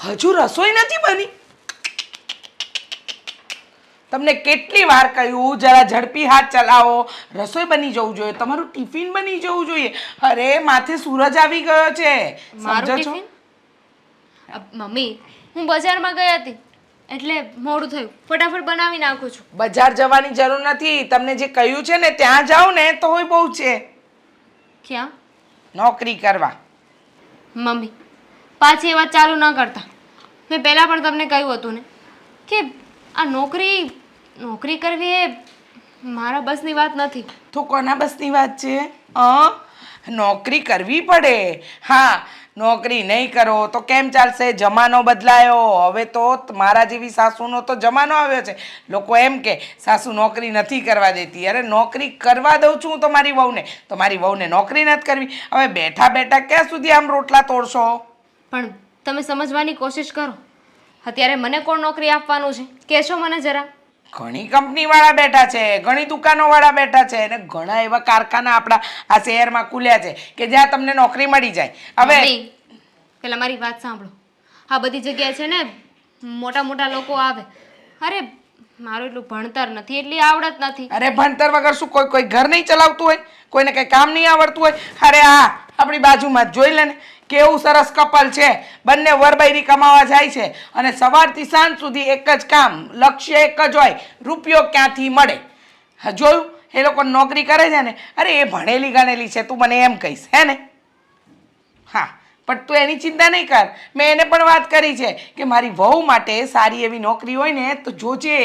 હજુ રસોઈ નથી બની? તમને કેટલી વાર કહ્યું જરા ઝડપી હાથ ચલાવો, રસોઈ બની જવું જોઈએ, તમારું ટિફિન બની જવું જોઈએ. અરે માથે સૂરજ આવી ગયો છે, મારું સમજો છો? ટિફિન? મમ્મી, હું બજારમાં ગઈ હતી એટલે મોડું થયું. ફટાફટ બનાવી નાખું છું. બજાર જવાની જરૂર નથી. તમને જે કહ્યું છે ને ત્યાં જાઓ ને તો હોય બહુ છે. ક્યાં? નોકરી કરવા. મમ્મી, પાછી એ વાત ચાલુ ન કરતા. મેં પહેલાં પણ તમને કહ્યું હતું ને કે આ નોકરી કરવી એ મારા બસની વાત નથી. તો કોના બસની વાત છે? નોકરી કરવી પડે. હા, નોકરી નહીં કરો તો કેમ ચાલશે? જમાનો બદલાયો. હવે તો મારા જેવી સાસુનો તો જમાનો આવ્યો છે. લોકો એમ કે સાસુ નોકરી નથી કરવા દેતી. અરે નોકરી કરવા દઉં છું હું તો મારી વહુને, તો મારી વહુને નોકરી નથી કરવી. હવે બેઠા બેઠા ક્યાં સુધી આમ રોટલા તોડશો? પણ તમે સમજવાની કોશિશ કરો. અત્યારે મને કોણ નોકરી આપવાનું છે? કહેશો મને જરા. ઘણી કંપનીવાળા બેઠા છે, ઘણી દુકાનોવાળા બેઠા છે અને ઘણા એવા કારખાના આપણા આ શહેરમાં ખુલ્યા છે કે જ્યાં તમને નોકરી મળી જાય. હવે મમ્મી, પેલા મારી વાત સાંભળો. આ બધી જગ્યાએ છે ને મોટા મોટા લોકો આવે. અરે મારું એટલું ભણતર નથી, એટલી આવડત નથી. અરે ભણતર વગર શું કોઈ ઘર નહીં ચલાવતું હોય? કોઈને કંઈ કામ નહીં આવડતું હોય? અરે આપણી બાજુમાં જોઈ લે ને, કેવું સરસ કપલ છે. બંને વરબૈરી કમાવા જાય છે અને સવારથી સાંજ સુધી એક જ કામ, લક્ષ્ય એક જ હોય, રૂપિયો ક્યાંથી મળે. જોયું એ લોકો નોકરી કરે છે ને? અરે એ ભણેલી ગણેલી છે, તું મને એમ કહીશ હે ને? હા, પણ તું એની ચિંતા નહીં કર. મેં એને પણ વાત કરી છે કે મારી વહુ માટે સારી એવી નોકરી હોય ને તો જોજે.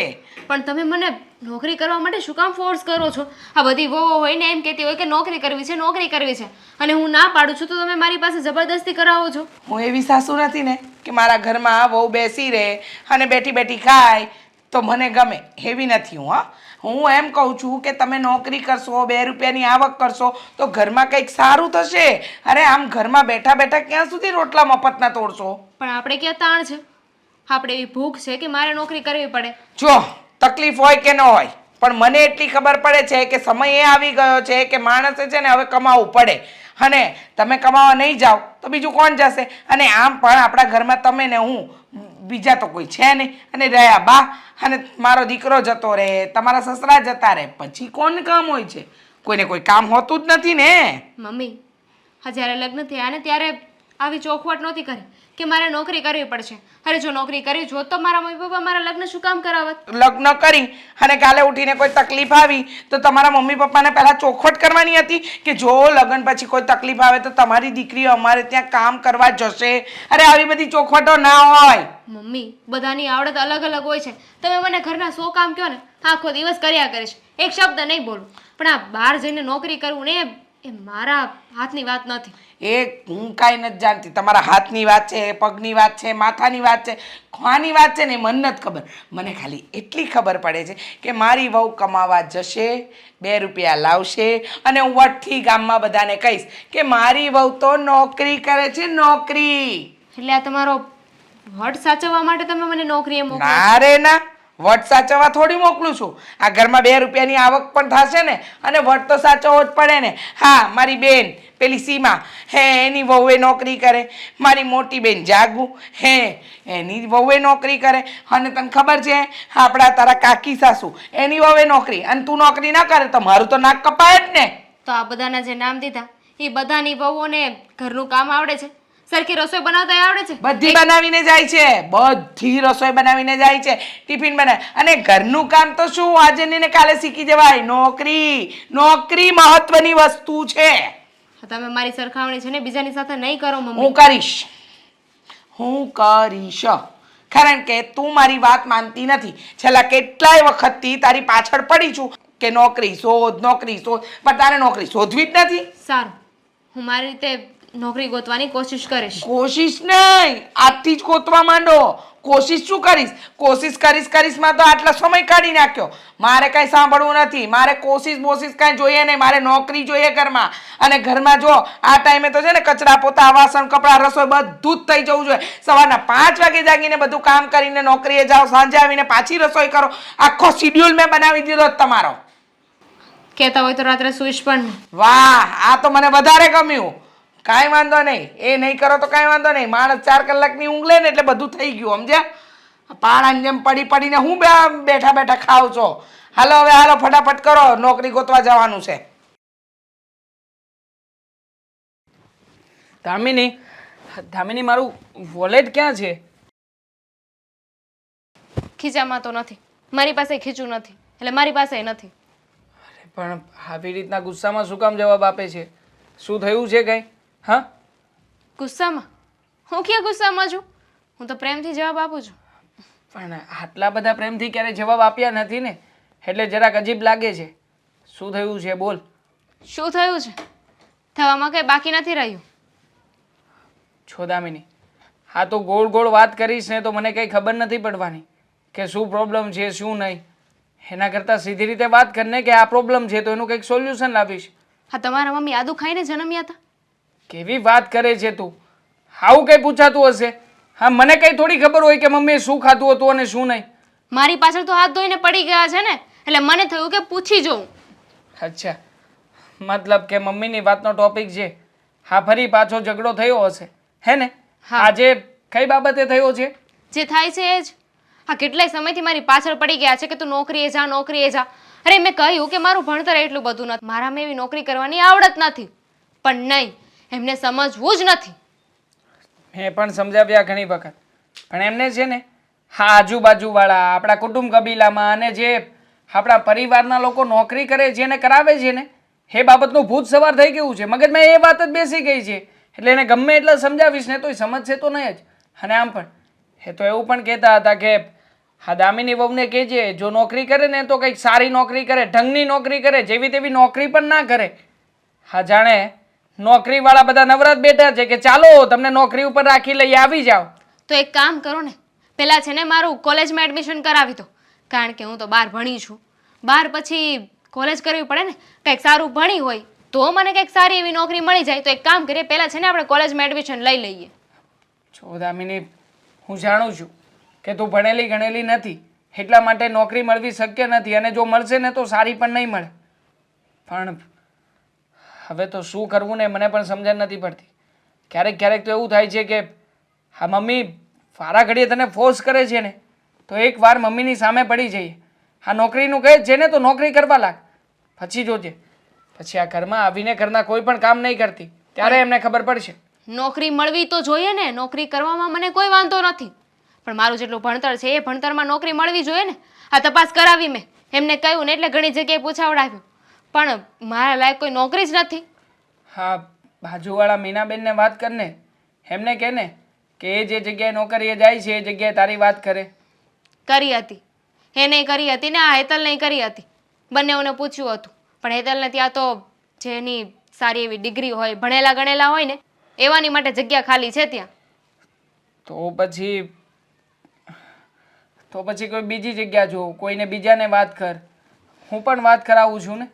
પણ તમે મને નોકરી કરવા માટે શું કામ ફોર્સ કરો છો? આ બધી વહુઓ હોય ને એમ કહેતી હોય કે નોકરી કરવી છે, નોકરી કરવી છે, અને હું ના પાડું છું તો તમે મારી પાસે જબરદસ્તી કરાવો છો. હું એવી સાસુ નથી ને કે મારા ઘરમાં વહુ બેસી રહે અને બેઠી બેઠી ખાય તો મને ગમે. એવી નથી હું. હું એમ કહું છું કે તમે નોકરી કરશો, 2 રૂપિયાની આવક કરશો તો ઘરમાં કંઈક સારું થશે. અરે આમ ઘરમાં બેઠા બેઠા ક્યાં સુધી રોટલા મફતના તોડશો? પણ આપણે ક્યાં તાણ છે? આપણે એવી ભૂખ છે કે મારે નોકરી કરવી પડે. જો તકલીફ હોય કે ન હોય, પણ મને એટલી ખબર પડે છે કે સમય એ આવી ગયો છે કે માણસે છે ને હવે કમાવું પડે. અને તમે કમાવા નહીં જાઓ તો બીજું કોણ જશે? અને આમ પણ આપણા ઘરમાં તમે ને હું, બીજા તો કોઈ છે નહીં. અને રહ્યા બા અને મારો દીકરો જતો રહે, તમારા સસરા જતા રહે, પછી કોણ કામ હોય છે? કોઈને કોઈ કામ હોતું જ નથી ને. મમ્મી, હા જ્યારે લગ્ન થયા ને ત્યારે આવી ચોખવટ નહોતી કરી કે મારે નોકરી કરવી પડશે. અરે જો નોકરી કરવી જોત તો મારા મમ્મી પપ્પા મારા લગ્ન શું કામ કરાવત? લગ્ન કરી અને કાલે ઉઠીને કોઈ તકલીફ આવી તો તમારા મમ્મી પપ્પાને પહેલાં ચોખવટ કરવાની હતી કે જો લગ્ન પછી કોઈ તકલીફ આવે તો તમારી દીકરી અમારે ત્યાં કામ કરવા જશે. અરે આવી બધી ચોખવટો ના હોય. મમ્મી, બધાની આવડત અલગ અલગ હોય છે. તમે મને ઘરના 100 કામ કહો ને, આખો દિવસ કર્યા કરીશ, એક શબ્દ નહીં બોલું. પણ આ બહાર જઈને નોકરી કરવું ને એ મારા હાથની વાત નથી. એ હું કાંઈ નથી જાણતી. તમારા હાથની વાત છે, પગની વાત છે, માથાની વાત છે, ખોવાની વાત છે ને એ મને નથી ખબર. મને ખાલી એટલી ખબર પડે છે કે મારી વહુ કમાવા જશે, 2 રૂપિયા લાવશે અને હું વટથી ગામમાં બધાને કહીશ કે મારી વહુ તો નોકરી કરે છે, નોકરી. એટલે આ તમારો વટ સાચવવા માટે તમે મને નોકરીએ મોકલો? ના રે ના, વટ સાચવવા થોડી મોકલું છું. આ ઘરમાં 2 રૂપિયાની આવક પણ થશે ને અને વટ તો સાચવવો જ પડે ને. હા, મારી બેન પેલી સીમા હે એની વહુએ નોકરી કરે, મારી મોટી બેન જાગુ હે એની વહુએ નોકરી કરે, અને તને ખબર છે આપણા તારા કાકી સાસુ એની વહુએ નોકરી, અને તું નોકરી ના કરે તો મારું તો નાક કપાય જ ને. તો આ બધાના જે નામ દીધા એ બધાની વહુઓને ઘરનું કામ આવડે છે? સરખી રસોઈ બનાવતા આવડે છે? બધી બનાવીને જાય છે, બધી રસોઈ બનાવીને જાય છે, ટિફિન બનાવે. અને ઘરનું કામ તો શું આજે ને કાલે શીખી જવાય. નોકરી મહત્વની વસ્તુ છે. તમે મારી સરખામણી છે ને બીજાની સાથે નહીં કરો મમ્મી. હું કરીશ કારણ કે તું મારી વાત માનતી નથી. છેલ્લા કેટલાય વખતથી તારી પાછળ પડી છું કે નોકરી શોધ, પણ તારે નોકરી શોધવી જ નથી. સારું, હું મારી રીતે નોકરી ગોતવાની કોશિશ કરીશ. કોશિશ નહીં, આજથી જ ગોતવા માંડો. કોશિશ શું કરીશ? કોશિશ કરીશમાં તો આટલો સમય કાઢી નાખ્યો. મારે કાંઈ સાંભળવું નથી. મારે કોશિશ કાંઈ જોઈએ નહીં. મારે નોકરી જોઈએ ઘરમાં. અને ઘરમાં જો આ ટાઈમે તો છે ને કચરા પોતા, વાસણ, કપડાં, રસોઈ બધું જ થઈ જવું જોઈએ. સવારના 5 વાગે જાગીને બધું કામ કરીને નોકરીએ જાઓ, સાંજે આવીને પાછી રસોઈ કરો. આખો શિડ્યુલ મેં બનાવી દીધો તમારો. કહેતા હોય તો રાત્રે સૂઈશ પણ નહીં. વાહ, આ તો મને વધારે ગમ્યું. કાંઈ વાંધો નહીં, એ નહીં કરો તો કાંઈ વાંધો નહીં. માણસ 4 કલાકની ઊંઘ લે ને એટલે બધું થઈ ગયું, સમજ્યા? પાણાની જેમ પડી પડીને હું બેઠા બેઠા ખાવ છો. હાલો હવે હાલો, ફટાફટ કરો, નોકરી ગોતવા જવાનું છે. દામિની, દામિની, મારું વોલેટ ક્યાં છે? ખીચામાં તો નથી, મારી પાસે ખીચું નથી, એટલે મારી પાસે નથી. પણ આવી રીતના ગુસ્સામાં શું કામ જવાબ આપે છે? શું થયું છે કંઈ? હા, ગુસ્સામાં? હું ક્યાં ગુસ્સામાં છું? હું તો પ્રેમથી જવાબ આપું છું. પણ આટલા બધા પ્રેમથી ક્યારે જવાબ આપ્યા નથી ને, એટલે જરાક અજીબ લાગે છે. શું થયું છે બોલ. શું થયું છે? થવામાં કંઈ બાકી નથી રહ્યું. છો દામિની, હા તો ગોળ ગોળ વાત કરીશ ને તો મને કંઈ ખબર નથી પડવાની કે શું પ્રોબ્લેમ છે શું નહીં. એના કરતાં સીધી રીતે વાત કરને કે આ પ્રોબ્લેમ છે તો એનું કંઈક સોલ્યુશન લાવીશ. હા, તમારા મમ્મી આદુ ખાઈને જન્મ્યા હતા? કેવી વાત કરે છે તું? આવું કંઈ પૂછાતું હશે? હા, મને કંઈ થોડી ખબર હોય કે મમ્મીએ શું ખાતું હતું અને શું નહીં. મારી પાછળ તો હાથ ધોઈને પડી ગયા છે ને, એટલે મને થયું કે પૂછી જોઉં. અચ્છા, મતલબ કે મમ્મીની વાતનો ટોપિક છે. હા, ફરી પાછો ઝઘડો થયો હશે હે ને? હા. આજે કઈ બાબતે થયો છે? જે થાય છે એ જ. હા, કેટલાય સમયથી મારી પાછળ પડી ગયા છે કે તું નોકરીએ જા, નોકરીએ જા. અરે મેં કહ્યું કે મારું ભણતર એટલું બધું નથી, મારામાં એવી નોકરી કરવાની આવડત નથી. પણ નહીં, એમને સમજવું જ નથી. મેં પણ સમજાવ્યા ઘણી વખત, પણ એમને છે ને હા આજુબાજુવાળા આપણા કુટુંબ કબીલામાં અને જે આપણા પરિવારના લોકો નોકરી કરે છે અને કરાવે છે ને એ બાબતનું ભૂત સવાર થઈ ગયું છે મગજમાં. એ વાત જ બેસી ગઈ છે એટલે એને ગમે એટલે સમજાવીશ ને તોય સમજશે તો નહીં જ. અને આમ પણ એ તો એવું પણ કહેતા હતા કે હા દામિની વહુને કહેજે જો નોકરી કરે ને તો કંઈક સારી નોકરી કરે, ઢંગની નોકરી કરે, જેવી તેવી નોકરી પણ ના કરે. હા, જાણે નોકરીવાળા બધા નવરાત બેઠા છે કે ચાલો તમને નોકરી ઉપર રાખી લઈ આવી જાઓ. તો એક કામ કરો ને, પહેલાં છે ને મારું કોલેજમાં એડમિશન કરાવી દો, કારણ કે હું તો 12 ભણી છું. 12 પછી કોલેજ કરવી પડે ને. કંઈક સારું ભણી હોય તો મને કંઈક સારી એવી નોકરી મળી જાય. તો એક કામ કરીએ, પહેલાં છે ને આપણે કોલેજમાં એડમિશન લઈ લઈએ. જો દામિની, હું જાણું છું કે તું ભણેલી ગણેલી નથી એટલા માટે નોકરી મળવી શક્ય નથી અને જો મળશે ને તો સારી પણ નહીં મળે. પણ હવે તો શું કરવું ને મને પણ સમજણ નથી પડતી. ક્યારેક ક્યારેક તો એવું થાય છે કે હા મમ્મી વારા ઘડીએ તને ફોર્સ કરે છે ને તો એકવાર મમ્મીની સામે પડી જઈએ. આ નોકરીનું કહે છે ને તો નોકરી કરવા લાગ, પછી જોજે પછી આ ઘરમાં આવીને ઘરના કોઈ પણ કામ નહીં કરતી ત્યારે એમને ખબર પડશે. નોકરી મળવી તો જોઈએ ને, નોકરી કરવામાં મને કોઈ વાંધો નથી, પણ મારું જેટલું ભણતર છે એ ભણતરમાં નોકરી મળવી જોઈએ ને. આ તપાસ કરાવી મેં, એમને કહ્યું ને એટલે ઘણી જગ્યાએ પૂછાવડાવ્યું, પણ મારા લાયક કોઈ નોકરી જ નથી. હા, બાજુવાળા મીનાબેનને વાત કરને, એમને કહે ને કે એ જે જગ્યાએ નોકરીએ જાય છે એ જગ્યાએ તારી વાત કરે. કરી હતી, એને કરી હતી ને આ હેતલને કરી હતી. બંનેઓને પૂછ્યું હતું, પણ હેતલને ત્યાં તો જેની સારી એવી ડિગ્રી હોય, ભણેલા ગણેલા હોય ને એવાની માટે જગ્યા ખાલી છે ત્યાં. તો પછી કોઈ બીજી જગ્યા જો, કોઈને બીજાને વાત કર. હું પણ વાત કરાવું છું ને.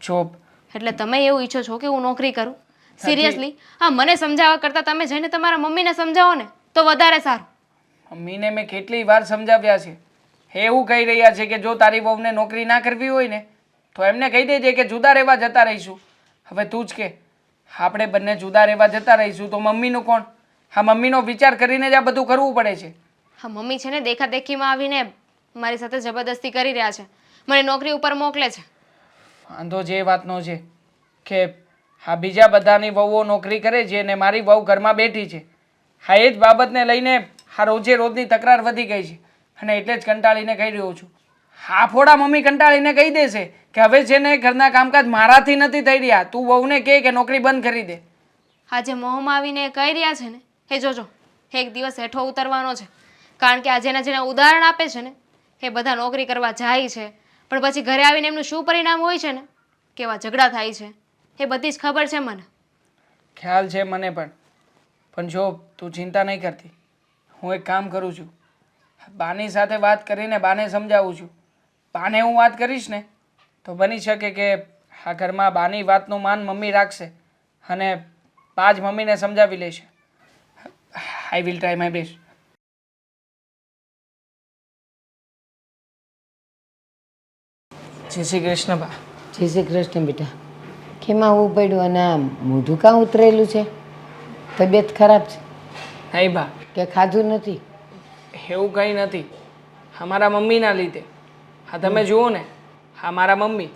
જોબ એટલે તમે એવું ઈચ્છો છો કે હું નોકરી કરું? સિરિયસલી? હા, મને સમજાવવા કરતાં તમે જઈને તમારા મમ્મીને સમજાવો ને તો વધારે સારું. મમ્મીને મેં કેટલી વાર સમજાવ્યા છે. એવું કહી રહ્યા છે કે જો તારી વહુને નોકરી ના કરવી હોય ને તો એમને કહી દેજે કે જુદા રહેવા જતા રહીશું. હવે તું જ કે આપણે બંને જુદા રહેવા જતા રહીશું તો મમ્મીનું કોણ? હા, મમ્મીનો વિચાર કરીને જ આ બધું કરવું પડે છે. હા, મમ્મી છે ને દેખાદેખીમાં આવીને મારી સાથે જબરદસ્તી કરી રહ્યા છે, મને નોકરી ઉપર મોકલે છે. વાંધો જે વાતનો છે કે હા બીજા બધાની વહુઓ નોકરી કરે છે અને મારી વહુ ઘરમાં બેઠી છે. હા, એ જ બાબતને લઈને હા રોજે રોજની તકરાર વધી ગઈ છે અને એટલે જ કંટાળીને કહી રહ્યો છું. હા ફોડા મમ્મી કંટાળીને કહી દેશે કે હવે છે ને ઘરના કામકાજ મારાથી નથી થઈ રહ્યા, તું વહુને કહે કે નોકરી બંધ કરી દે. આજે મોહમાં આવીને કહી રહ્યા છે ને એ જોજો એક દિવસ હેઠો ઉતરવાનો છે, કારણ કે આ જેના ઉદાહરણ આપે છે ને એ બધા નોકરી કરવા જાય છે, પણ પછી ઘરે આવીને એમનું શું પરિણામ હોય છે ને, કેવા ઝઘડા થાય છે એ બધી જ ખબર છે મને. ખ્યાલ છે મને પણ જો તું ચિંતા નહીં કરતી, હું એક કામ કરું છું, બાની સાથે વાત કરીને બાને સમજાવું છું. બાને હું વાત કરીશ ને તો બની શકે કે આ ઘરમાં બાની વાતનું માન મમ્મી રાખશે અને બા જ મમ્મીને સમજાવી લેશે. I will try my best. જય શ્રી કૃષ્ણ બા. જય શ્રી કૃષ્ણ બેટા. કેમ આવવું પડ્યું અને આમ મોઢું કાં ઉતરેલું છે? તબિયત ખરાબ છે નહીં બા, કે ખાધું નથી? એવું કંઈ નથી. અમારા મમ્મીના લીધે. હા તમે જુઓ ને, હા મારા મમ્મી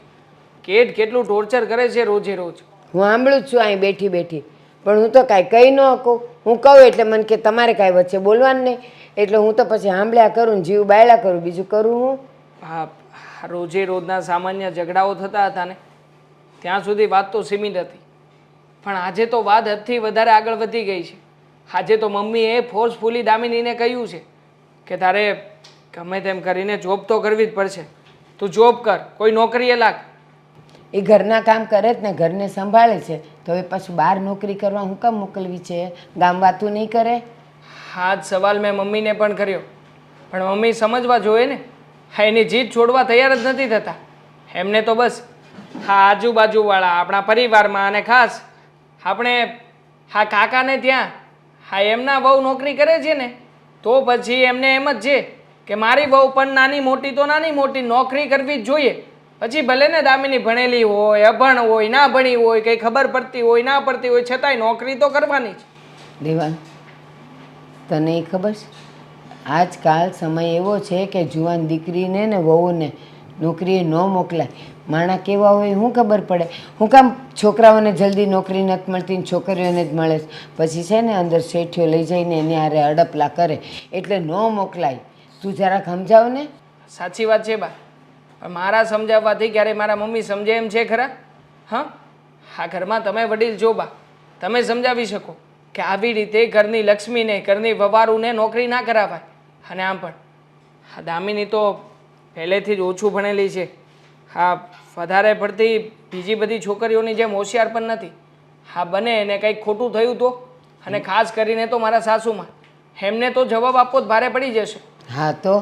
કેટલું ટોર્ચર કરે છે રોજે રોજ. હું સાંભળું જ છું અહીં બેઠી બેઠી, પણ હું તો કાંઈ કહી ન શકું. હું કહું એટલે મને કે તમારે કાંઈ વચ્ચે બોલવાનું નહીં, એટલે હું તો પછી સાંભળ્યા કરું ને જીવ બાયલા કરું, બીજું કરું હું. હા, રોજે રોજના સામાન્ય ઝઘડાઓ થતા હતા ને ત્યાં સુધી વાત તો સીમિત હતી, પણ આજે તો વાત હદથી વધારે આગળ વધી ગઈ છે. આજે તો મમ્મીએ ફોર્સફુલી દામિનીને કહ્યું છે કે તારે ગમે તેમ કરીને જોબ તો કરવી જ પડશે. તું જોબ કર, કોઈ નોકરીએ લાગ. એ ઘરના કામ કરે જ ને, ઘરને સંભાળે છે, તો હવે પાછું બહાર નોકરી કરવા હું કામ મોકલવી છે? ગામ વાતું નહીં કરે? હા જ સવાલ મેં મમ્મીને પણ કર્યો, પણ મમ્મી સમજવા જોઈએ ને. હા એની જીદ છોડવા તૈયાર જ નથી થતા. એમને તો બસ હા આજુબાજુવાળા આપણા પરિવારમાં અને ખાસ આપણે હા કાકાને ત્યાં હા એમના વહુ નોકરી કરે છે ને, તો પછી એમને એમ જ છે કે મારી વહુ પણ નાની મોટી તો નાની મોટી નોકરી કરવી જ જોઈએ. પછી ભલે ને દામિની ભણેલી હોય, અભણ હોય, ના ભણી હોય, કંઈ ખબર પડતી હોય ના પડતી હોય, છતાંય નોકરી તો કરવાની જ. દેવાંગ, તને એ ખબર છે આજકાલ સમય એવો છે કે જુવાન દીકરીને ને વહુને નોકરીએ ન મોકલાય. માણા કેવા હોય શું ખબર પડે? હું કામ છોકરાઓને જલ્દી નોકરી નથી મળતી ને છોકરીઓને જ મળે છે? પછી છે ને અંદર શેઠીઓ લઈ જઈને એને હારે અડપલા કરે, એટલે ન મોકલાય. તું જરાક સમજાવ ને. સાચી વાત છે બા, પણ મારા સમજાવવાથી ક્યારે મારા મમ્મી સમજે એમ છે ખરા? હા, આ ઘરમાં તમે વડીલ જો બા, તમે સમજાવી શકો કે આવી રીતે ઘરની લક્ષ્મીને ઘરની વવારુને નોકરી ના કરાવાય. અને આમ પણ હા દામિની તો પહેલેથી જ ઓછું ભણેલી છે. હા વધારે પડતી બીજી બધી છોકરીઓની જેમ હોશિયાર પણ નથી. હા બને એને કંઈક ખોટું થયું તો, અને ખાસ કરીને તો મારા સાસુમાં, એમને તો જવાબ આપવો જ ભારે પડી જશે. હા તો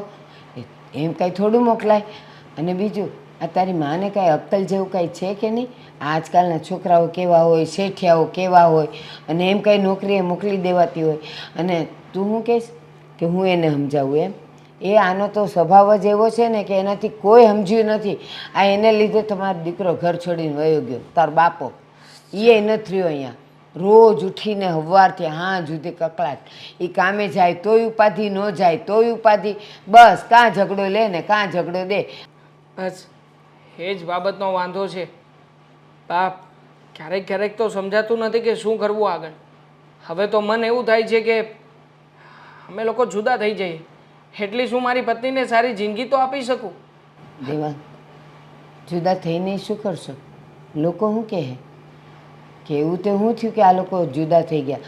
એમ કાંઈ થોડું મોકલાય. અને બીજું, આ તારી માને કાંઈ અક્કલ જેવું કાંઈ છે કે નહીં? આજકાલના છોકરાઓ કેવા હોય, શેઠિયાઓ કેવા હોય, અને એમ કાંઈ નોકરીએ મોકલી દેવાતી હોય. અને તું શું કહેશ કે હું એને સમજાવું એમ? એ આનો તો સ્વભાવ જ એવો છે ને કે એનાથી કોઈ સમજ્યું નથી. આ એને લીધે તમારો દીકરો ઘર છોડીને વયો ગયો, તારો બાપો. એ નથી રહ્યો અહીંયા. રોજ ઉઠીને સવારથી સાંજ સુધી કકળાટ. એ કામે જાય તોય ઉપાધિ, ન જાય તોય ઉપાધિ. બસ કાં ઝઘડો લે ને કાં ઝઘડો દે. બસ એ જ બાબતનો વાંધો છે બાપ. ક્યારેક ક્યારેક તો સમજાતું નથી કે શું કરવું આગળ. હવે તો મન એવું થાય છે કે અમે લોકો જુદા થઈ જઈએ, એટલી શું મારી પત્નીને સારી જિંદગી તો આપી શકું. દેવાંગ, જુદા થઈને શું કરશો? લોકો શું કહે કે એવું તે શું થયું કે આ લોકો જુદા થઈ ગયા?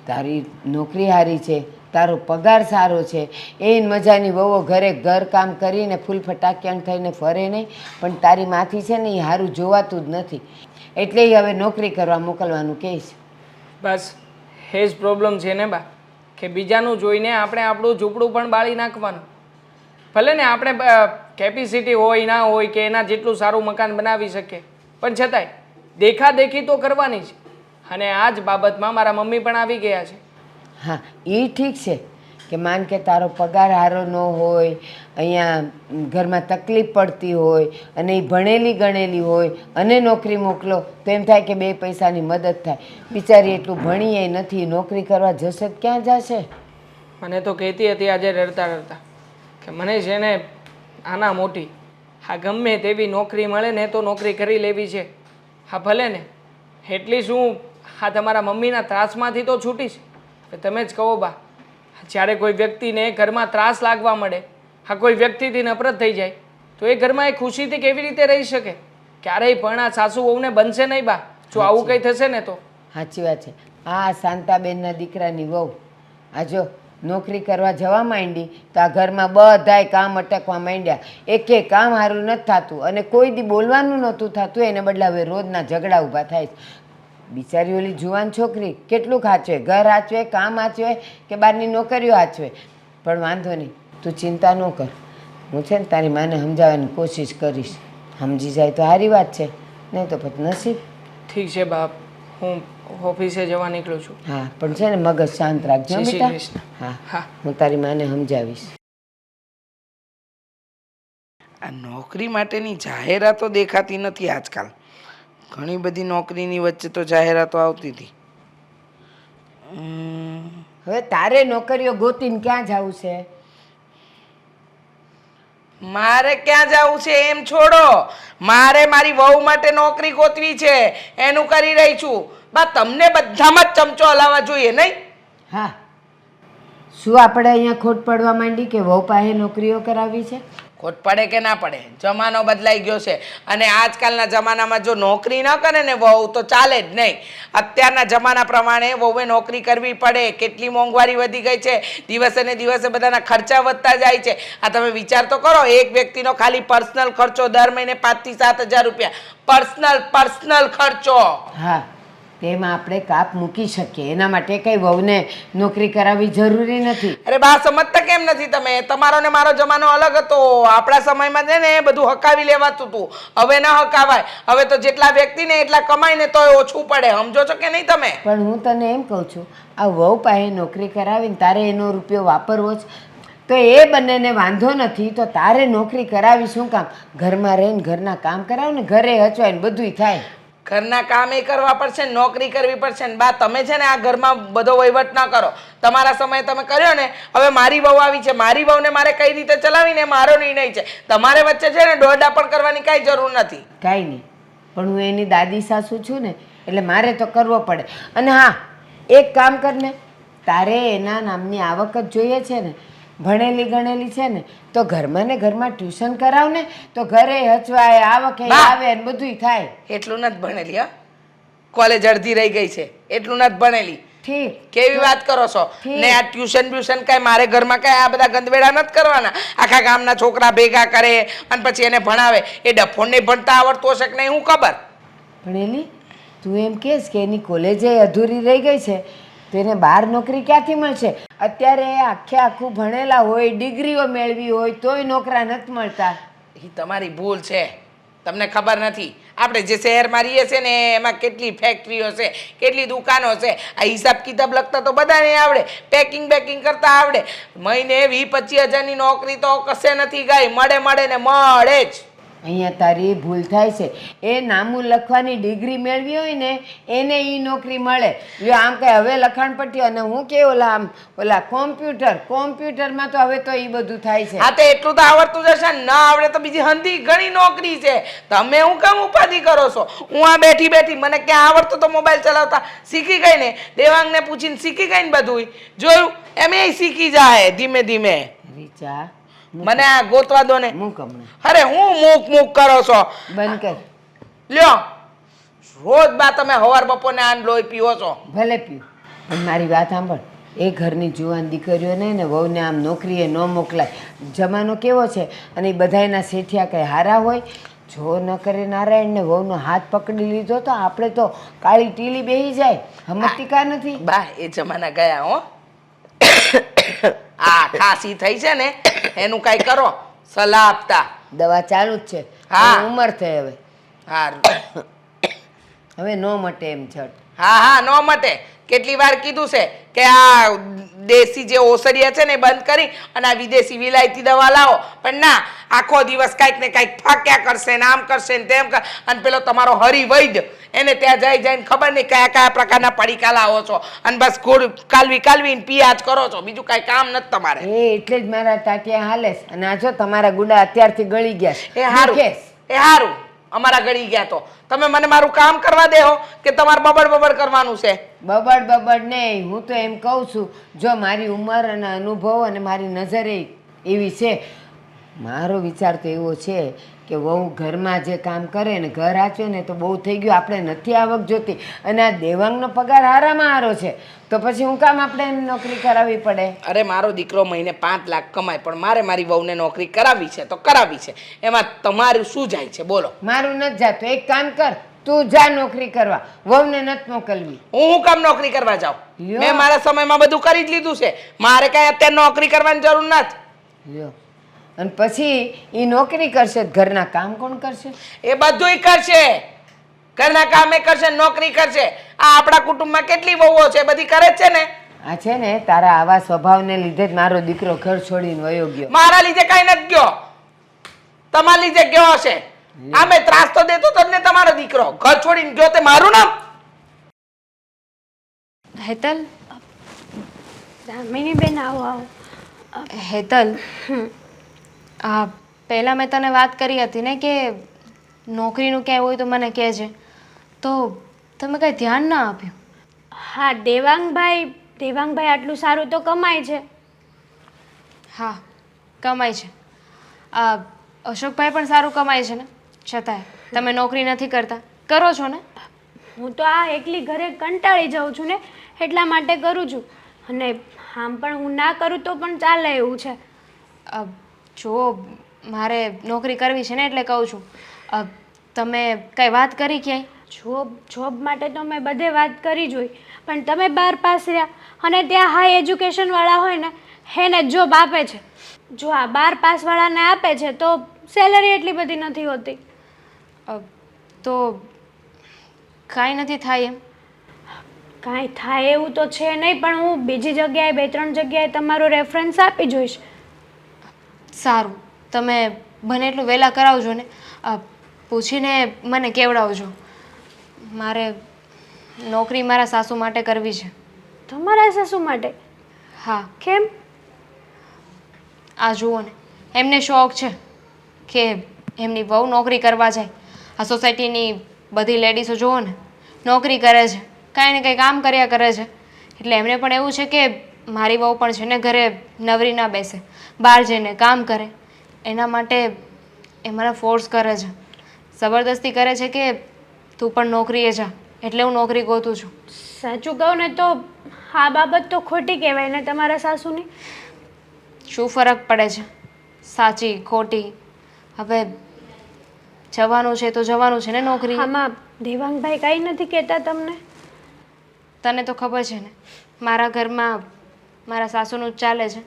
તારી નોકરી સારી છે, તારો પગાર સારો છે, એ મજાની વહુ ઘરે ઘર કામ કરીને ફૂલ ફટાકિયાણ થઈને ફરે નહીં, પણ તારી માથી છે ને એ સારું જોવાતું જ નથી, એટલે એ હવે નોકરી કરવા મોકલવાનું કહે છે. બસ એ જ પ્રોબ્લેમ છે ને બા, કે બીજાનું જોઈને આપણે આપણું ઝૂંપડું પણ બાળી નાખવાનું. ભલે ને આપણે કેપેસિટી હોય ના હોય કે એના જેટલું સારું મકાન બનાવી શકીએ, પણ છતાંય દેખાદેખી તો કરવાની જ. અને આ જ બાબતમાં મારા મમ્મી પણ આવી ગયા છે. હા એ ઠીક છે કે માન કે તારો પગાર સારો ન હોય, અહીંયા ઘરમાં તકલીફ પડતી હોય, અને એ ભણેલી ગણેલી હોય અને નોકરી મોકલો તો એમ થાય કે બે પૈસાની મદદ થાય. બિચારી એટલું ભણીએ નથી, નોકરી કરવા જશે તો ક્યાં જશે? મને તો કહેતી હતી આજે રડતા રડતા કે મને છે ને નાના મોટી હા ગમે તેવી નોકરી મળે ને તો નોકરી કરી લેવી છે. હા ભલે ને એટલી શું હા તમારા મમ્મીના ત્રાસમાંથી તો છૂટીશ. તમે જ કહો બા, જ્યારે કોઈ વ્યક્તિને ઘરમાં ત્રાસ લાગવા મળે, હા કોઈ વ્યક્તિથી નફરત થઈ જાય, તો એ ઘરમાં એ ખુશીથી કેવી રીતે રહી શકે? ક્યારેય પણ આ સાસુ વહુને બનશે નહીં બા, જો આવું કંઈ થશે ને તો. સાચી વાત છે. આ શાંતાબેનના દીકરાની વહુ આ જો નોકરી કરવા જવા માંડી તો આ ઘરમાં બધાય કામ અટકવા માંડ્યા. એકે કામ સારું નથી થતું, અને કોઈ દી બોલવાનું નહોતું થતું, એને બદલે હવે રોજના ઝઘડા ઊભા થાય છે. બિચારી ઓલી જુવાન છોકરી કેટલું સાચવે, ઘર સાચવે, કામ સાચવે કે બહારની નોકરીઓ સાચવે. પણ વાંધો નહીં, તું ચિંતા ન કર. હું છે ને તારી માને સમજાવવાની કોશિશ કરીશ. સમજી જાય તો સારી વાત છે, નહીં તો પછી નસીબ. ઠીક છે બાપ, હું ઓફિસે જવા નીકળું છું. હા પણ છે ને મગજ શાંત રાખજો જય શ્રી બેટા. કૃષ્ણ. હા હા. હું તારી માને સમજાવીશ. આ નોકરી માટેની જાહેરાતો દેખાતી નથી આજકાલ. ઘણી બધી નોકરીની વચ્ચે તો જાહેરાતો આવતી હતી. હવે તારે નોકરીઓ ગોતીને ક્યાં જવું છે? મારે ક્યાં જવું છે એમ છોડો, મારે મારી વહુ માટે નોકરી ગોતવી છે, એનું કરી રહી છું. બા તમને બધામાં જ ચમચો હલાવવા જોઈએ નહીં? હા, શું આપણે અહીંયા ખોટ પડવા માંડી કે વહુ પાસે નોકરીઓ કરાવી છે? ખોટ પડે કે ના પડે, જમાનો બદલાઈ ગયો છે. અને આજકાલના જમાનામાં જો નોકરી ન કરે ને વહુ તો ચાલે જ નહીં. અત્યારના જમાના પ્રમાણે વહુએ નોકરી કરવી પડે. કેટલી મોંઘવારી વધી ગઈ છે, દિવસે ને દિવસે બધાના ખર્ચા વધતા જાય છે. આ તમે વિચાર તો કરો, એક વ્યક્તિનો ખાલી પર્સનલ ખર્ચો દર મહિને 5 થી 7 હજાર રૂપિયા પર્સનલ ખર્ચો. હા, તેમાં આપણે કાપ મૂકી શકીએ. એના માટે કઈ વહુને નોકરી કરાવવી જરૂરી નથી. અરે બા, સમજતા કેમ નથી તમે? તમારો ને મારો જમાનો અલગ હતો. આપણા સમયમાં છે ને બધું હકાવી લેવાતું હતું. હવે ના હકાવાય. હવે તો જેટલા વ્યક્તિ ને એટલા કમાય ને તોય ઓછું પડે. સમજો છો કે નહીં તમે? પણ હું તને એમ કહું છું, આ વહુ પાસે નોકરી કરાવીને તારે એનો રૂપિયો વાપરવો જ તો એ બંનેને વાંધો નથી. તો તારે નોકરી કરાવી શું કામ? ઘરમાં રહીને ઘરના કામ કરાવ ને, ઘરે હચવાય ને બધુંય થાય. ઘરના કામ એ કરવા પડશે ને નોકરી કરવી પડશે ને. બા, તમે છે ને આ ઘરમાં બધો વહીવટ ના કરો. તમારા સમયે તમે કર્યો ને, હવે મારી વહુ આવી છે, મારી વહુને મારે કઈ રીતે ચલાવીને મારો નિર્ણય છે. તમારે વચ્ચે છે ને દોડા પણ કરવાની કાંઈ જરૂર નથી. કાંઈ નહીં, પણ હું એની દાદી સાસુ છું ને, એટલે મારે તો કરવો પડે. અને હા, એક કામ કર ને, તારે એના નામની આવક જ જોઈએ છે ને, ભણેલી ગણેલી છે ને, તો ઘરમાં ને ઘરમાં ટ્યુશન કરાવ ને, તો ઘરે હચવાય, આવક આવે ને બધુંય થાય. એટલું નથી ભણેલી. હા, કોલેજ અડધી રહી ગઈ છે, એટલું નથી ભણેલી. ઠીક, કેવી વાત કરો છો? ને આ ટ્યુશન કાંઈ મારે ઘરમાં કાંઈ આ બધા ગંદવેડા નથી કરવાના. આખા ગામના છોકરા ભેગા કરે અને પછી એને ભણાવે. એ ડફોડ નહીં ભણતા આવડતું હશે કે નહીં, હું ખબર. ભણેલી તું એમ કહેશ કે એની કોલેજે અધૂરી રહી ગઈ છે, તો એને બહાર નોકરી ક્યાંથી મળશે? અત્યારે આખું ભણેલા હોય, ડિગ્રીઓ મેળવી હોય, તોય નોકરા નથી મળતા. એ તમારી ભૂલ છે, તમને ખબર નથી. આપણે જે શહેરમાં રહીએ છીએ ને એમાં કેટલી ફેક્ટરીઓ છે, કેટલી દુકાનો છે. આ હિસાબ કિતાબ લખતા તો બધાને આવડે, પેકિંગ કરતા આવડે. મહિને 20-25 હજારની નોકરી તો કશે નથી ગઈ. મળે ને મળે જ. અહીંયા તારી ભૂલ થાય છે. એ નામું લખવાની ડિગ્રી મેળવી હોય ને એને એ નોકરી મળે. જો આમ કંઈ હવે લખાણ પટ્ટી અને હું કે ઓલા કોમ્પ્યુટરમાં તો હવે તો એ બધું થાય છે. હા, તો એટલું તો આવડતું જ હશે. ના આવડે તો બીજી હંધી ઘણી નોકરી છે. તમે હું કેમ ઉપાધિ કરો છો? હું આ બેઠી મને ક્યાં આવડતું તો મોબાઈલ ચલાવતા શીખી ગઈ ને. દેવાંગને પૂછીને શીખી ગઈ ને બધું. જોયું એમ એ શીખી જાય ધીમે ધીમે. રીચા, મને આ ગોતવા દો ને. મૂક હમણાં. અરે હું મૂક કરો છો? બંધ કર. લ્યો, રોજ બા તમે હવાર બપોરને આન લોહી પીવો છો. ભલે પીવું, પણ મારી વાત સાંભળ. એ ઘરની જુવાન દીકરીઓને ને વહુને આમ નોકરીએ ન મોકલાય. જમાનો કેવો છે, અને એ બધાયના શેઠિયા કંઈ હારા હોય. જો ન કરે નારાયણને વહુનો હાથ પકડી લીધો તો આપણે તો કાળી ટીલી બેહી જાય. હમતી કા નથી? બા, એ જમાના ગયા હો. આ ખાંસી થઈ છે ને એનું કાંઈ કરો, સલાહ આપતા. દવા ચાલુ જ છે. હા. ઉંમર થઈ હવે. હારું. હવે નો મટે એમ છટ. હા, નો મટે. કેટલી વાર કીધું છે કે આ દેશી જે ઓસડિયા છે ને એ બંધ કરી અને આ વિદેશી વિલાયતી દવા લાવો. પણ ના, આખો દિવસ કાંઈક ને કાંઈક ફાક્યા કરશે ને આમ કરશે ને તેમ કર. અને પેલો તમારો હરિવૈદ્ય એને ત્યાં જઈને ખબર નહીં કયા પ્રકારના પડીકા લાવો છો અને બસ ગોળ કાલવીને પિયાજ કરો છો. બીજું કાંઈ કામ નથી તમારે. એટલે જ મારા ટાટિયા હાલે છે. અને આ જો તમારા ગુડા અત્યારથી ગળી ગયા. એ હારું અમારા ગળી ગયા તો તમે મને મારું કામ કરવા દેહો કે તમારે બબડ કરવાનું છે? બબડ નહીં, હું તો એમ કહું છું, જો મારી ઉંમર અને અનુભવ અને મારી નજરે એવી છે. મારો વિચાર તો એવો છે કે વહુ ઘરમાં જે કામ કરે ને ઘર આચવે ને તો બહુ થઈ ગયું. આપણે નથી આવક જોતી. અને આ દેવાંગનો પગાર હારામાં હારો છે, તો પછી હું કામ આપણે એને નોકરી કરાવવી પડે? અરે મારો દીકરો મહિને 5 લાખ કમાય, પણ મારે મારી વહુને નોકરી કરાવવી છે તો કરાવવી છે. એમાં તમારું શું જાય છે બોલો? મારું નથી જાતું. એક કામ કર, તું જા નોકરી કરવા, વહુને નથી મોકલવી. હું કામ નોકરી કરવા જાઉં? લ્યો. મેં મારા સમયમાં બધું કરી જ લીધું છે. મારે કાંઈ અત્યારે નોકરી કરવાની જરૂર નથી. લ્યો, અને પછી એ નોકરી કરશે, ઘરના કામ કોણ કરશે? એ બધુંય કરશે. ઘરના કામ એ કરશે, નોકરી કરશે. આ આપણા કુટુંબમાં કેટલી વહુઓ છે, બધી કરે જ છે ને. આ છે ને તારા આવા સ્વભાવને લીધે જ મારો દીકરો ઘર છોડીને વયો ગયો. મારા લીધે કાંઈ નથી ગયો, તમારા લીધે ગયો હશે. આમે ત્રાસ તો દેતો તમને તમારો દીકરો, ઘર છોડીને ગયો તે મારું નામ. હેતલ, દામિની બેન આવો આવો. હેતલ, પહેલાં મેં તને વાત કરી હતી ને કે નોકરીનું ક્યાંય હોય તો મને કહેજે, તો તમે કાંઈ ધ્યાન ના આપ્યું. હા દેવાંગભાઈ આટલું સારું તો કમાય છે. હા, કમાય છે. અશોકભાઈ પણ સારું કમાય છે ને, છતાંય તમે નોકરી નથી કરતા, કરો છો ને? હું તો આ એકલી ઘરે કંટાળી જાઉં છું ને, એટલા માટે કરું છું. અને આમ પણ હું ના કરું તો પણ ચાલે એવું છે. જુઓ, મારે નોકરી કરવી છે ને એટલે કહું છું. તમે કંઈ વાત કરી ક્યાંય? જોબ માટે તો મેં બધે વાત કરી જોઈ, પણ તમે 12 પાસ રહ્યા અને ત્યાં હાઈ એજ્યુકેશનવાળા હોય ને એને જોબ આપે છે. જો આ 12 પાસવાળાને આપે છે તો સેલરી એટલી બધી નથી હોતી. તો કાંઈ નથી થાય એમ? કાંઈ થાય એવું તો છે નહીં, પણ હું બીજી જગ્યાએ 2-3 જગ્યાએ તમારો રેફરન્સ આપી જોઈશ. સારું, તમે બને એટલું વહેલા કરાવજો ને, પૂછીને મને કેવડાવજો. મારે નોકરી મારા સાસુ માટે કરવી છે. તમારા સાસુ માટે? હા, કેમ? આ જુઓ ને, એમને શોખ છે કે એમની વહુ નોકરી કરવા જાય. આ સોસાયટીની બધી લેડીઝો જુઓ ને, નોકરી કરે છે, કાંઈ ને કંઈ કામ કર્યા કરે છે. એટલે એમને પણ એવું છે કે મારી વહુ પણ છે ને ઘરે નવરી ના બેસે, બહાર જઈને કામ કરે. એના માટે એ મને ફોર્સ કરે છે, જબરદસ્તી કરે છે કે તું પણ નોકરીએ જા. એટલે હું નોકરી ગોતું છું. સાચું કહું ને તો આ બાબત તો ખોટી કહેવાય ને તમારા સાસુની. શું ફરક પડે છે સાચી ખોટી? હવે જવાનું છે તો જવાનું છે ને નોકરી. આમાં દેવાંગભાઈ કાંઈ નથી કહેતા તમને? તને તો ખબર છે ને, મારા ઘરમાં મારા સાસુનું જ ચાલે છે.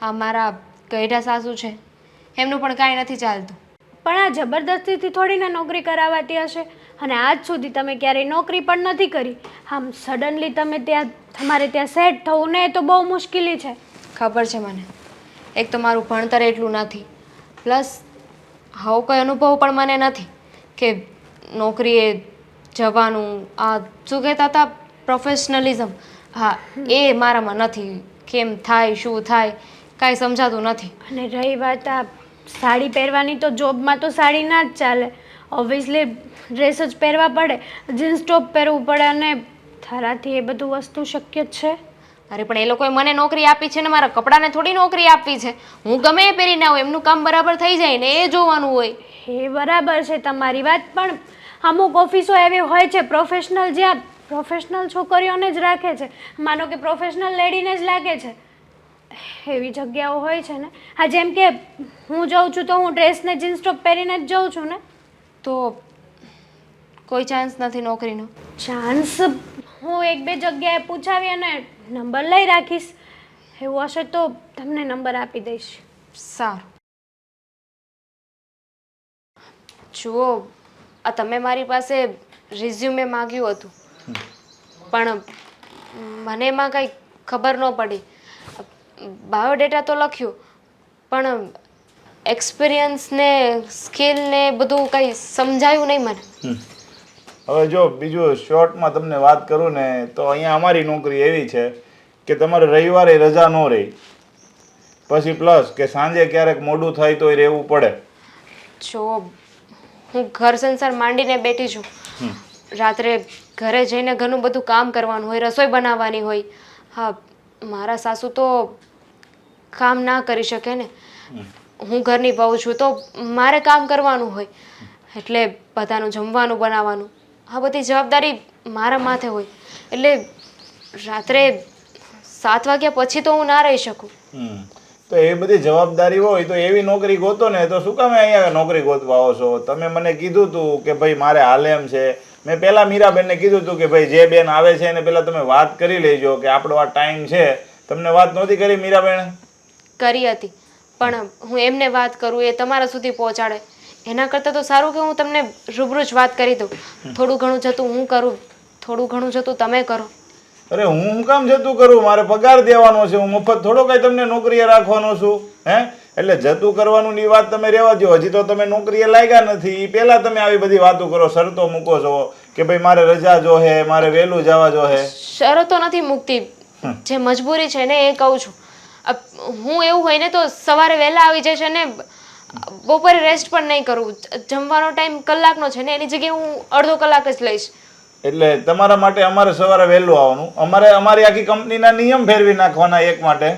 આ મારા ગયઢા સાસુ છે, એમનું પણ કાંઈ નથી ચાલતું. પણ આ જબરદસ્તીથી થોડીને નોકરી કરાવાતી હશે, અને આજ સુધી તમે ક્યારેય નોકરી પણ નથી કરી. આમ સડનલી તમે તમારે ત્યાં સેટ થવું ને એ તો બહુ મુશ્કેલી છે. ખબર છે મને. એક તો મારું ભણતર એટલું નથી, પ્લસ આવો કોઈ અનુભવ પણ મને નથી કે નોકરીએ જવાનું. આ શું કહેતા હતા, પ્રોફેશનલિઝમ, હા એ મારામાં નથી. કેમ થાય, શું થાય, કાંઈ સમજાતું નથી. અને રહી વાત આ સાડી પહેરવાની, તો જોબમાં તો સાડી ના જ ચાલે. ઓબ્વિયસલી ડ્રેસ જ પહેરવા પડે, જીન્સ ટોપ પહેરવું પડે, અને તારાથી એ બધું વસ્તુ શક્ય જ છે? અરે પણ એ લોકોએ મને નોકરી આપી છે ને, મારા કપડાને થોડી નોકરી આપી છે. હું ગમે એ પહેરીને આવું, એમનું કામ બરાબર થઈ જાય ને એ જોવાનું હોય. એ બરાબર છે તમારી વાત, પણ અમુક ઓફિસો એવી હોય છે પ્રોફેશનલ, જ્યાં પ્રોફેશનલ છોકરીઓને જ રાખે છે. માનો કે પ્રોફેશનલ લેડીને જ લાગે છે, એવી જગ્યાઓ હોય છે ને. હા, જેમ કે હું જાઉં છું તો હું ડ્રેસ ને જીન્સ ટોપ પહેરીને જ જાઉં છું ને. તો કોઈ ચાન્સ નથી નોકરીનો? ચાન્સ હું 1-2 જગ્યાએ પૂછાવી અને નંબર લઈ રાખીશ. એવું હશે તો તમને નંબર આપી દઈશ. સારું. જુઓ, આ તમે મારી પાસે રિઝ્યુમે માગ્યું હતું, પણ મને એમાં કંઈ ખબર ન પડી. બાયોડેટા તો લખ્યું, પણ એક્સપિરિયન્સ ને સ્કિલ ને બધું કંઈ સમજાયું નહીં મને. હવે જો બીજું શોર્ટમાં તમને વાત કરું ને તો અહીંયા અમારી નોકરી એવી છે કે તમારે રવિવારે રજા ન રહી, પછી પ્લસ કે સાંજે ક્યારેક મોડું થાય તોય રહેવું પડે. જો હું ઘર સંસાર માંડીને બેઠી છું, રાત્રે ઘરે જઈને ઘણું બધું કામ કરવાનું હોય, રસોઈ બનાવવાની હોય. હા, મારા સાસુ તો કામ ના કરી શકે ને. હું ઘરની વહુ છું તો મારે કામ કરવાનું હોય, એટલે બધાનું જમવાનું બનાવવાનું, આ બધી જવાબદારી મારા માથે હોય. એટલે રાત્રે 7 વાગ્યા પછી તો હું ના રહી શકું. તો એ બધી જવાબદારી હોય તો એવી નોકરી ગોતો ને, તો શું કામે અહીંયા નોકરી ગોતવા આવો છો? તમે મને કીધું હતું કે ભાઈ મારે હાલે એમ છે. મેં પહેલાં મીરાબેનને કીધું હતું કે ભાઈ જે બેન આવે છે એને પહેલાં તમે વાત કરી લેજો કે આપણો આ ટાઈમ છે. તમને વાત નહોતી કરી મીરાબેન? કરી હતી, પણ હું એમને વાત કરું એ તમારા સુધી પહોંચાડે એના કરતાં તો સારું કે હું તમને રૂબરૂ જ વાત કરી દઉં. થોડું ઘણું જતું હું કરું, થોડું ઘણું જતું તમે કરો. અરે હું કામ જતું કરું? મારે પગાર દેવાનો છે, હું મફત થોડો કાંઈ તમને નોકરીએ રાખવાનો છું. હે, એટલે જતું કરવાનું ની વાત તમે રહેવા દો. હજી તો તમે નોકરીએ લાગ્યા નથી, એ પહેલા તમે આવી બધી વાતો કરો, શરતો મૂકો છો કે ભાઈ મારે રજા જોહે, મારે વહેલું જવા જોહે. શરતો નથી મૂકતી, જે મજબૂરી છે ને એ કહું છું. હું એવું હોય ને તો સવારે વહેલા આવી જઈશ અને બપોરે રેસ્ટ પણ નહીં કરું. જમવાનો ટાઈમ કલાકનો છે ને એની જગ્યાએ હું અડધો કલાક જ લઈશ. એટલે તમારા માટે અમારે સવારે વહેલું આવવાનું, અમારી આખી કંપનીના નિયમ ફેરવી નાખવાના એક માટે.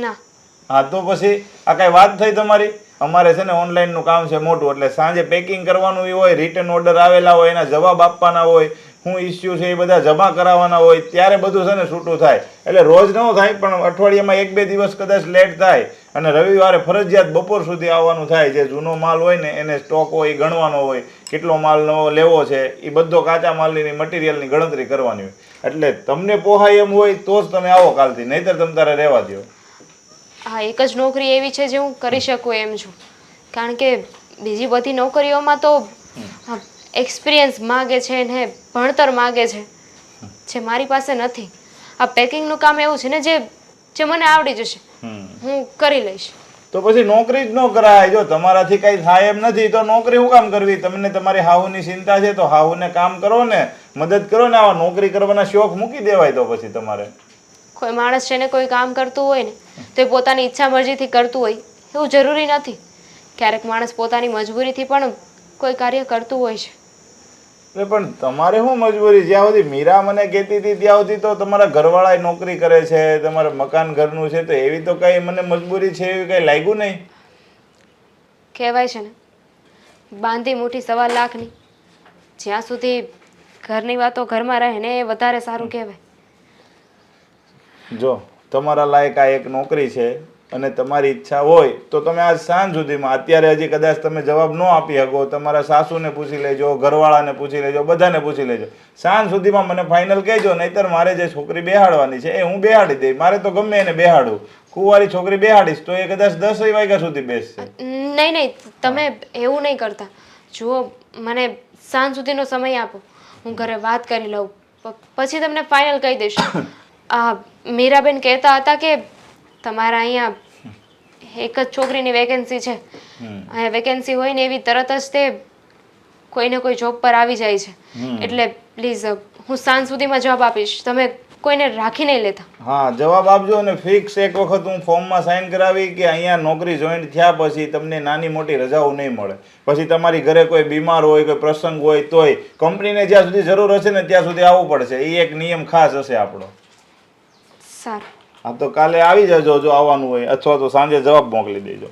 ના, હા તો પછી આ કઈ વાત થઈ તમારી? અમારે છે ને ઓનલાઈનનું કામ છે મોટું, એટલે સાંજે પેકિંગ કરવાનું હોય, રિટર્ન ઓર્ડર આવેલા હોય એના જવાબ આપવાના હોય, શું ઇસ્યુ છે એ બધા જમા કરાવવાના હોય, ત્યારે બધું છે ને છૂટું થાય. એટલે રોજ ન થાય પણ અઠવાડિયામાં 1-2 દિવસ કદાચ લેટ થાય, અને રવિવારે ફરજિયાત બપોર સુધી આવવાનું થાય. જે જૂનો માલ હોય ને એને સ્ટોક હોય એ ગણવાનો હોય, કેટલો માલ નવો લેવો છે એ બધો કાચા માલની મટીરિયલની ગણતરી કરવાની હોય. એટલે તમને પોહાય એમ હોય તો જ તમે આવો કાલથી, નહીંતર તમે તારે રહેવા દો. હા, એક જ નોકરી એવી છે જે હું કરી શકું એમ છું. કારણ કે બીજી બધી નોકરીઓમાં તો એક્સપિરિયન્સ માગે છે ને ભણતર માગે છે, જે મારી પાસે નથી. આ પેકિંગનું કામ એવું છે ને જે મને આવડી જશે, હું કરી લઈશ. તો પછી નોકરી જ ન કરાય. જો તમારાથી કઈ થાય એમ નથી તો નોકરી શું કામ કરવી? તમને તમારી હાહુની ચિંતા છે તો હાહુને કામ કરો ને, મદદ કરો ને. આવા નોકરી કરવાના શોખ મૂકી દેવાય. તો પછી તમારે કોઈ માણસ છે ને કોઈ કામ કરતું હોય ને તો એ પોતાની ઈચ્છા મરજીથી કરતું હોય એવું જરૂરી નથી. ક્યારેક માણસ પોતાની મજબૂરીથી પણ કોઈ કાર્ય કરતું હોય છે. પણ તમારે શું મજબૂરી? જ્યાં સુધી મીરા મને કહેતી હતી ત્યાં સુધી તો તમારા ઘરવાળા નોકરી કરે છે, તમારે મકાન ઘરનું છે, તો એવી તો કઈ મને મજબૂરી છે એવી કઈ લાગ્યું નહીં. કહેવાય છે ને, બાંધી મુઠ્ઠી 1.25 લાખની. જ્યાં સુધી ઘરની વાતો ઘરમાં રહે ને એ વધારે સારું કહેવાય. જો તમારા લાયક આ એક નોકરી છે અને તમારી ઈચ્છા હોય તો તમે આજ સાંજ સુધીમાં, અત્યારે હજી કદાચ તમે જવાબ ન આપી શકો, તમારા સાસુને પૂછી લેજો, ઘરવાળાને પૂછી લેજો, બધાને પૂછી લેજો. સાંજ સુધીમાં મને ફાઇનલ કહેજો, નહીંતર મારે જે છોકરી બેહાડવાની છે એ હું બેહાડી દઈશ. મારે તો ગમે એને બેહાડું. કુંવારી છોકરી બેહાડીશ તો એ કદાચ 10 વાગ્યા સુધી બેસશે. નહીં, તમે એવું નહીં કરતા. જુઓ, મને સાંજ સુધીનો સમય આપો, હું ઘરે વાત કરી લઉં, પછી તમને ફાઇનલ કહી દઈશ. મીરાબેન કહેતા હતા કે તમારા અહીંયા એક જ છોકરીની વેકેન્સી છે. અહીંયા વેકેન્સી હોય ને એવી તરત જ તે કોઈને કોઈ જોબ પર આવી જાય છે. એટલે પ્લીઝ હું સાંજ સુધીમાં જવાબ આપીશ, તમે કોઈને રાખી નહીં લેતા. હા, જવાબ આપજો. અને ફિક્સ એક વખત હું ફોર્મમાં સાઇન કરાવી કે અહીંયા નોકરી જોઈન થયા પછી તમને નાની મોટી રજાઓ નહીં મળે. પછી તમારી ઘરે કોઈ બીમાર હોય, કોઈ પ્રસંગ હોય તોય કંપનીને જ્યાં સુધી જરૂર હશે ને ત્યાં સુધી આવવું પડશે. એ એક નિયમ ખાસ હશે આપણો. સારું. હા, તો કાલે આવી જજો જો આવવાનું હોય, અથવા તો સાંજે જવાબ મોકલી દેજો.